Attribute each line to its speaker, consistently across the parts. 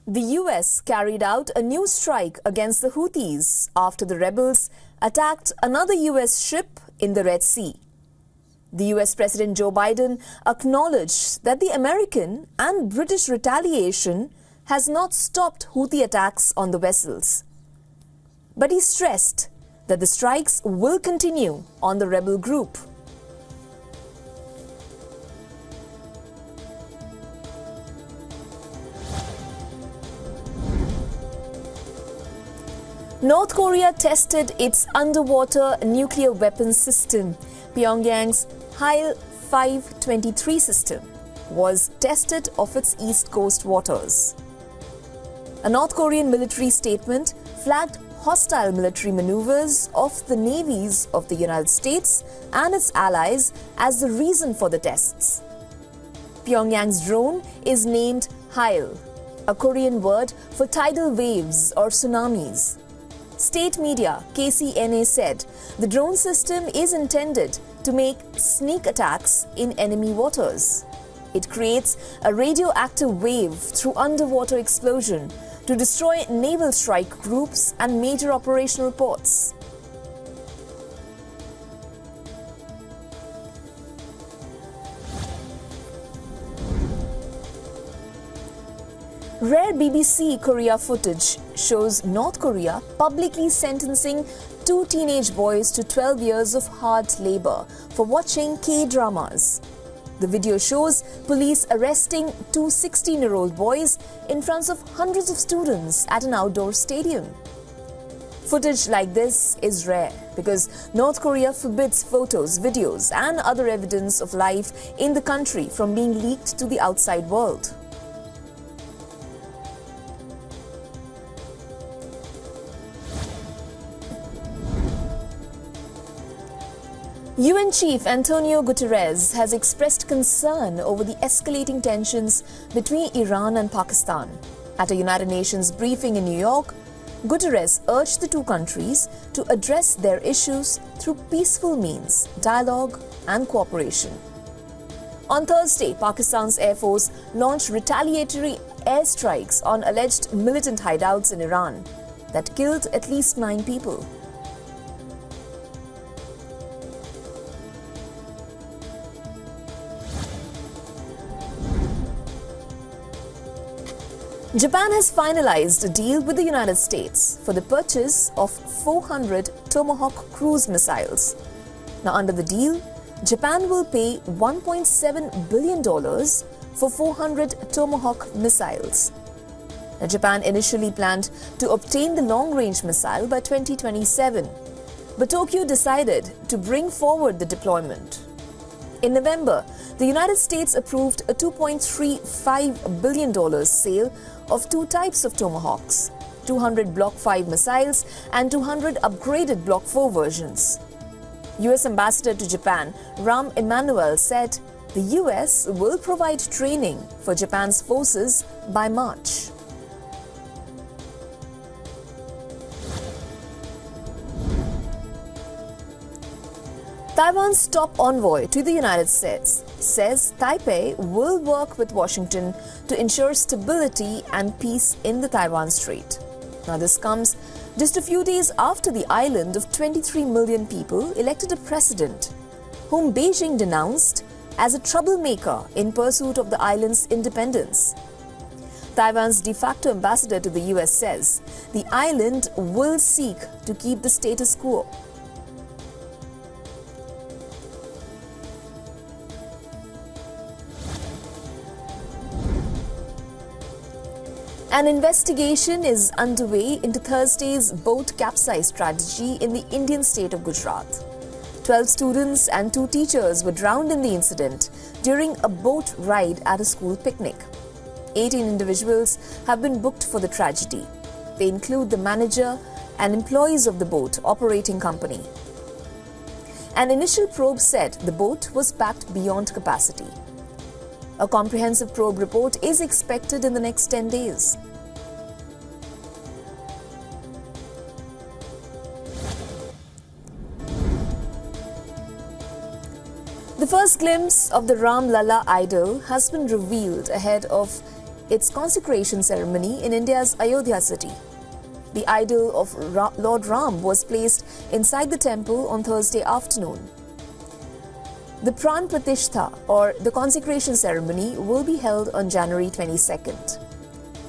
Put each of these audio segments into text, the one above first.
Speaker 1: The US carried out a new strike against the Houthis after the rebels attacked another US ship in the Red Sea. The US President Joe Biden acknowledged that the American and British retaliation has not stopped Houthi attacks on the vessels. But he stressed that the strikes will continue on the rebel group. North Korea tested its underwater nuclear weapons system. Pyongyang's HAL-523 system was tested off its east coast waters. A North Korean military statement flagged hostile military maneuvers of the navies of the United States and its allies as the reason for the tests. Pyongyang's drone is named HAL, a Korean word for tidal waves or tsunamis. State media KCNA said the drone system is intended to make sneak attacks in enemy waters. It creates a radioactive wave through underwater explosion to destroy naval strike groups and major operational ports. Rare BBC Korea footage shows North Korea publicly sentencing two teenage boys to 12 years of hard labor for watching K-dramas. The video shows police arresting two 16-year-old boys in front of hundreds of students at an outdoor stadium. Footage like this is rare because North Korea forbids photos, videos, and other evidence of life in the country from being leaked to the outside world. UN Chief Antonio Guterres has expressed concern over the escalating tensions between Iran and Pakistan. At a United Nations briefing in New York, Guterres urged the two countries to address their issues through peaceful means, dialogue and cooperation. On Thursday, Pakistan's Air Force launched retaliatory airstrikes on alleged militant hideouts in Iran that killed at least 9 people. Japan has finalized a deal with the United States for the purchase of 400 Tomahawk cruise missiles. Now, under the deal, Japan will pay $1.7 billion for 400 Tomahawk missiles. Now, Japan initially planned to obtain the long-range missile by 2027, but Tokyo decided to bring forward the deployment. In November, the United States approved a $2.35 billion sale of 2 types of Tomahawks, 200 Block 5 missiles and 200 upgraded Block 4 versions. US Ambassador to Japan, Ram Lalla, said the US will provide training for Japan's forces by March. Taiwan's top envoy to the United States says Taipei will work with Washington to ensure stability and peace in the Taiwan Strait. Now, this comes just a few days after the island of 23 million people elected a president whom Beijing denounced as a troublemaker in pursuit of the island's independence. Taiwan's de facto ambassador to the US says the island will seek to keep the status quo. An investigation is underway into Thursday's boat capsized tragedy in the Indian state of Gujarat. 12 students and 2 teachers were drowned in the incident during a boat ride at a school picnic. 18 individuals have been booked for the tragedy. They include the manager and employees of the boat operating company. An initial probe said the boat was packed beyond capacity. A comprehensive probe report is expected in the next 10 days. The first glimpse of the Ram Lalla idol has been revealed ahead of its consecration ceremony in India's Ayodhya city. The idol of Lord Ram was placed inside the temple on Thursday afternoon. The Pran Pratishtha, or the consecration ceremony, will be held on January 22nd.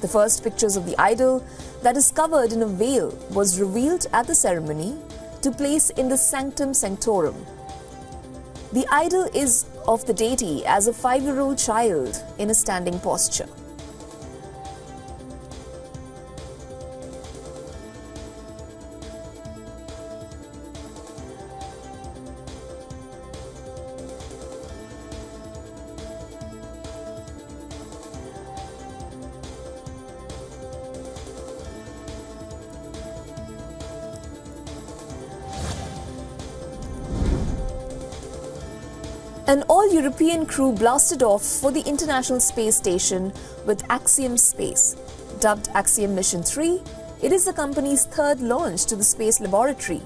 Speaker 1: The first pictures of the idol, that is covered in a veil, was revealed at the ceremony to place in the Sanctum Sanctorum. The idol is of the deity as a 5-year-old child in a standing posture. An all-European crew blasted off for the International Space Station with Axiom Space. Dubbed Axiom Mission 3, it is the company's third launch to the space laboratory.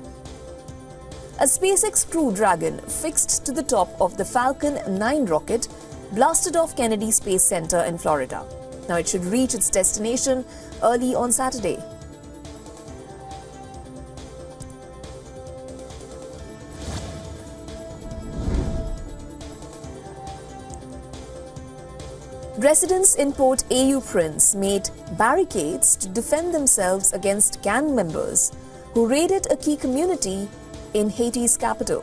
Speaker 1: A SpaceX Crew Dragon fixed to the top of the Falcon 9 rocket blasted off Kennedy Space Center in Florida. Now it should reach its destination early on Saturday. Residents in Port Au Prince made barricades to defend themselves against gang members who raided a key community in Haiti's capital.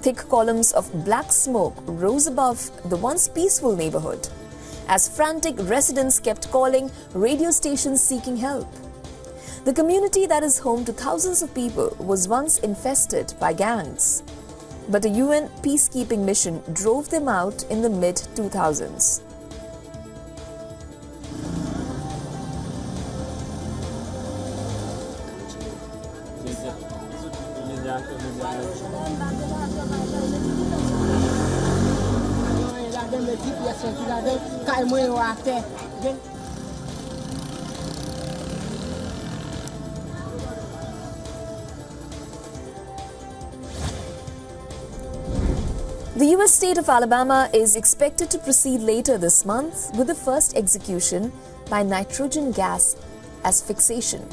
Speaker 1: Thick columns of black smoke rose above the once peaceful neighborhood as frantic residents kept calling radio stations seeking help. The community that is home to thousands of people was once infested by gangs, but a UN peacekeeping mission drove them out in the mid-2000s. The US state of Alabama is expected to proceed later this month with the first execution by nitrogen gas asphyxiation.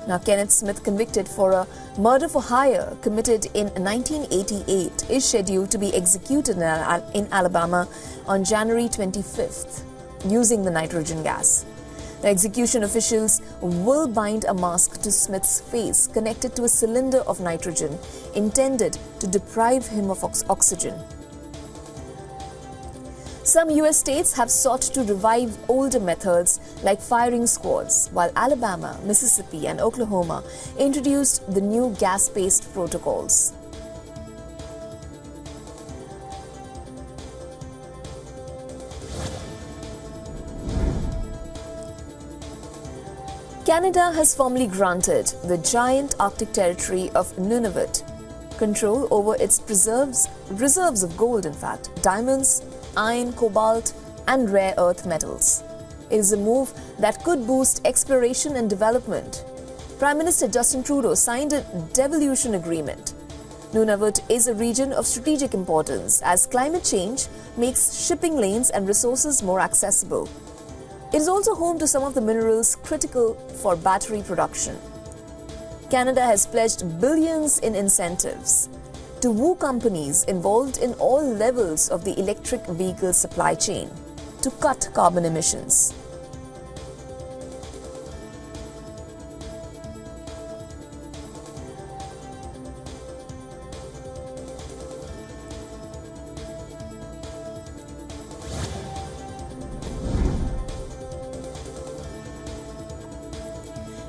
Speaker 1: Now, Kenneth Smith, convicted for a murder for hire committed in 1988, is scheduled to be executed in Alabama on January 25th using the nitrogen gas. The execution officials will bind a mask to Smith's face connected to a cylinder of nitrogen intended to deprive him of oxygen. Some US states have sought to revive older methods like firing squads, while Alabama, Mississippi, and Oklahoma introduced the new gas-based protocols. Canada has formally granted the giant Arctic territory of Nunavut control over its reserves of gold, diamonds, iron, cobalt, and rare earth metals. It is a move that could boost exploration and development. Prime Minister Justin Trudeau signed a devolution agreement. Nunavut is a region of strategic importance as climate change makes shipping lanes and resources more accessible. It is also home to some of the minerals critical for battery production. Canada has pledged billions in incentives to woo companies involved in all levels of the electric vehicle supply chain to cut carbon emissions.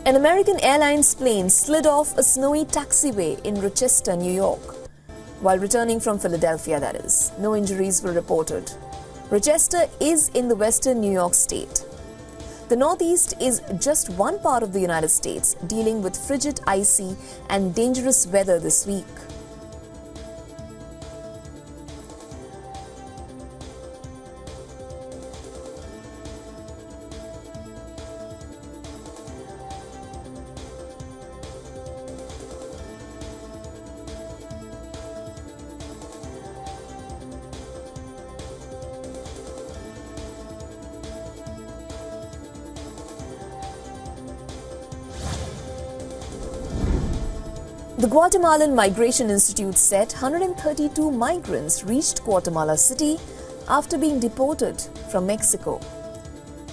Speaker 1: An American Airlines plane slid off a snowy taxiway in Rochester, New York, while returning from Philadelphia, that is. No injuries were reported. Rochester is in the western New York state. The Northeast is just one part of the United States dealing with frigid, icy, and dangerous weather this week. The Guatemalan Migration Institute said 132 migrants reached Guatemala City after being deported from Mexico.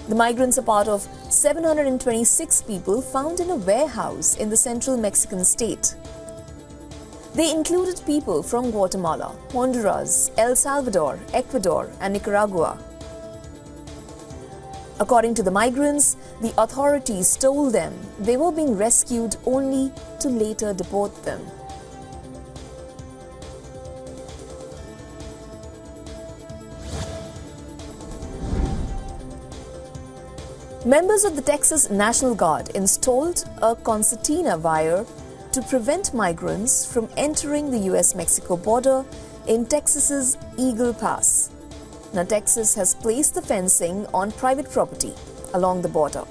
Speaker 1: The migrants are part of 726 people found in a warehouse in the central Mexican state. They included people from Guatemala, Honduras, El Salvador, Ecuador, and Nicaragua. According to the migrants, the authorities told them they were being rescued only to later deport them. Members of the Texas National Guard installed a concertina wire to prevent migrants from entering the US-Mexico border in Texas's Eagle Pass. Now, Texas has placed the fencing on private property along the border.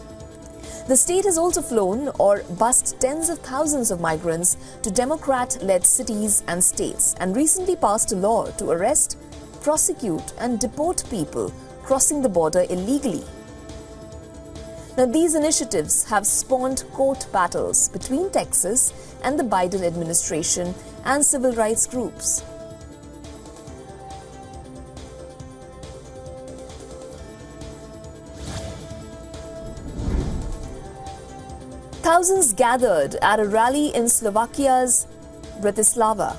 Speaker 1: The state has also flown or bused tens of thousands of migrants to Democrat-led cities and states and recently passed a law to arrest, prosecute and deport people crossing the border illegally. Now, these initiatives have spawned court battles between Texas and the Biden administration and civil rights groups. Thousands gathered at a rally in Slovakia's Bratislava.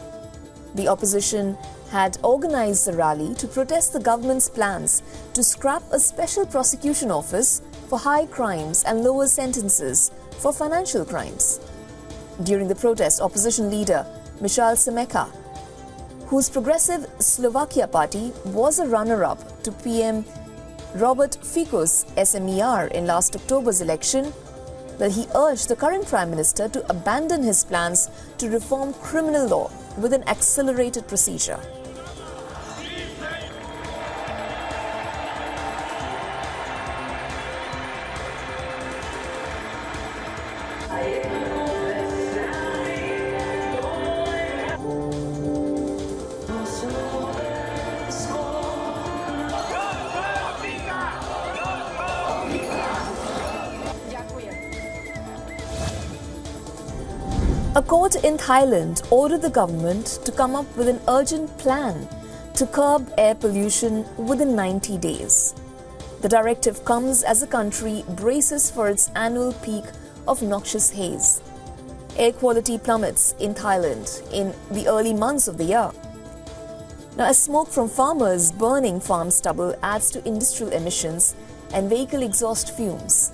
Speaker 1: The opposition had organized the rally to protest the government's plans to scrap a special prosecution office for high crimes and lower sentences for financial crimes. During the protest, opposition leader Michal Semeka, whose Progressive Slovakia party was a runner-up to PM Robert Fico's SMER in last October's election, he urged the current Prime Minister to abandon his plans to reform criminal law with an accelerated procedure. A court in Thailand ordered the government to come up with an urgent plan to curb air pollution within 90 days. The directive comes as the country braces for its annual peak of noxious haze. Air quality plummets in Thailand in the early months of the year. Now, as smoke from farmers burning farm stubble adds to industrial emissions and vehicle exhaust fumes.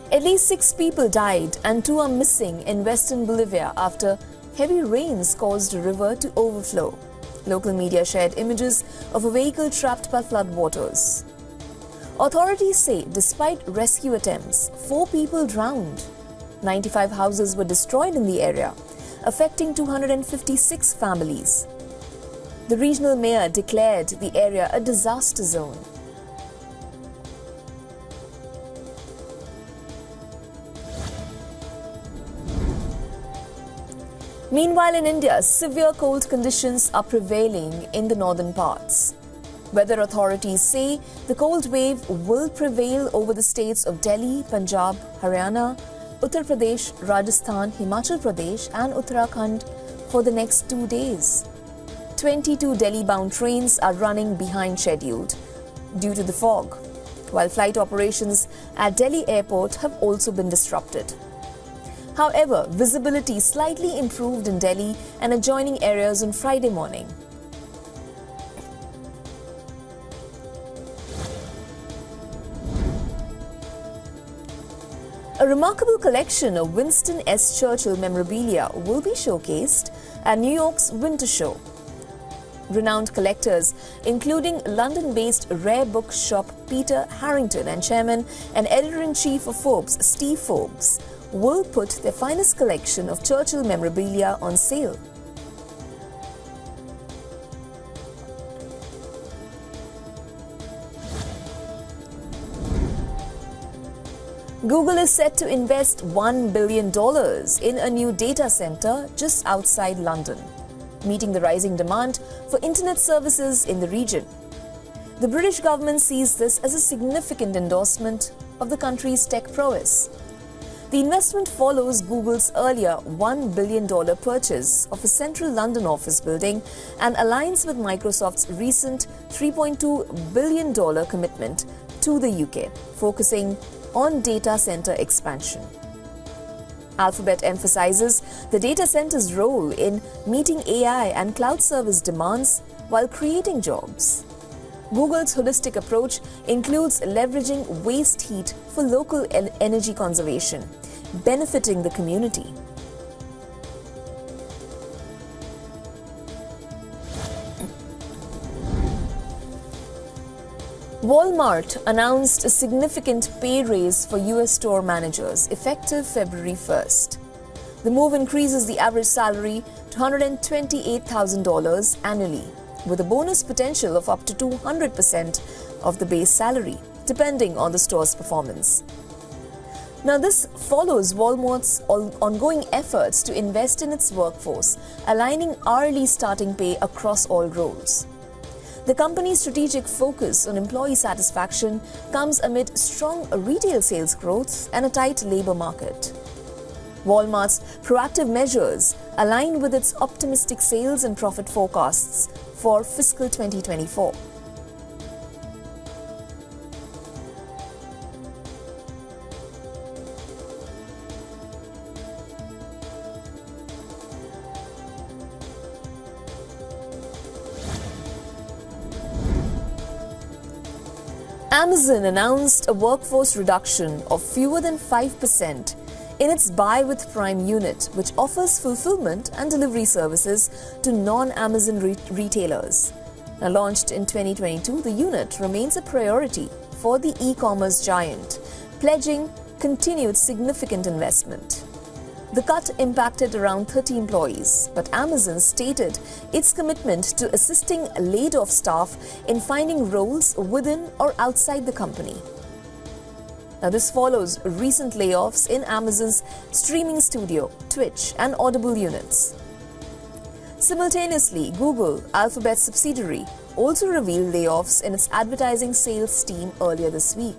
Speaker 1: At least 6 people died and 2 are missing in western Bolivia after heavy rains caused a river to overflow. Local media shared images of a vehicle trapped by floodwaters. Authorities say despite rescue attempts, 4 people drowned. 95 houses were destroyed in the area, affecting 256 families. The regional mayor declared the area a disaster zone. Meanwhile, in India, severe cold conditions are prevailing in the northern parts. Weather authorities say the cold wave will prevail over the states of Delhi, Punjab, Haryana, Uttar Pradesh, Rajasthan, Himachal Pradesh and Uttarakhand for the next 2 days. 22 Delhi-bound trains are running behind schedule due to the fog, while flight operations at Delhi airport have also been disrupted. However, visibility slightly improved in Delhi and adjoining areas on Friday morning. A remarkable collection of Winston S. Churchill memorabilia will be showcased at New York's Winter Show. Renowned collectors, including London-based rare book shop Peter Harrington and chairman and editor-in-chief of Forbes, Steve Forbes, will put their finest collection of Churchill memorabilia on sale. Google is set to invest $1 billion in a new data center just outside London, meeting the rising demand for internet services in the region. The British government sees this as a significant endorsement of the country's tech prowess. The investment follows Google's earlier $1 billion purchase of a central London office building and aligns with Microsoft's recent $3.2 billion commitment to the UK, focusing on data center expansion. Alphabet emphasizes the data center's role in meeting AI and cloud service demands while creating jobs. Google's holistic approach includes leveraging waste heat for local energy conservation, benefiting the community. Walmart announced a significant pay raise for US store managers effective February 1st. The move increases the average salary to $128,000 annually, with a bonus potential of up to 200% of the base salary, depending on the store's performance. Now, this follows Walmart's ongoing efforts to invest in its workforce, aligning hourly starting pay across all roles. The company's strategic focus on employee satisfaction comes amid strong retail sales growth and a tight labor market. Walmart's proactive measures align with its optimistic sales and profit forecasts for fiscal 2024. Amazon announced a workforce reduction of fewer than 5% in its Buy with Prime unit, which offers fulfillment and delivery services to non-Amazon retailers. Now, launched in 2022, the unit remains a priority for the e-commerce giant, pledging continued significant investment. The cut impacted around 30 employees, but Amazon stated its commitment to assisting laid-off staff in finding roles within or outside the company. Now, this follows recent layoffs in Amazon's streaming studio, Twitch, and Audible units. Simultaneously, Google, Alphabet's subsidiary, also revealed layoffs in its advertising sales team earlier this week.